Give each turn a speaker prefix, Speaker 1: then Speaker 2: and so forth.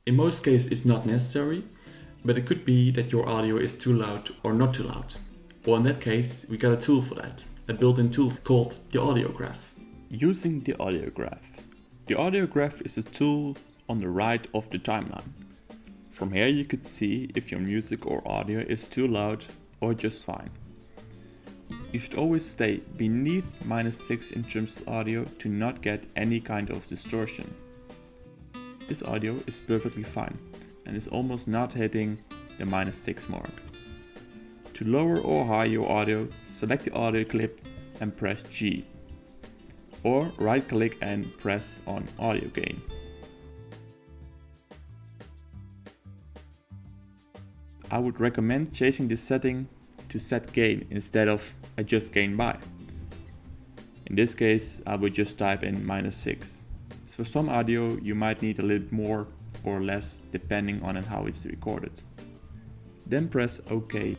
Speaker 1: In most cases it's not necessary, but it could be that your audio is too loud or not too loud. Well, in that case, we got a tool for that, a built-in tool called the audio graph.
Speaker 2: Using the audio graph. The audio graph is a tool on the right of the timeline. From here you could see if your music or audio is too loud or just fine. You should always stay beneath -6 in terms of audio to not get any kind of distortion. This audio is perfectly fine and is almost not hitting the -6 mark. To lower or higher your audio, select the audio clip and press G. Or right click and press on audio gain. I would recommend changing this setting to set gain instead of adjust gain by. In this case, I would just type in -6. So for some audio you might need a little more or less depending on how it's recorded. Then press OK.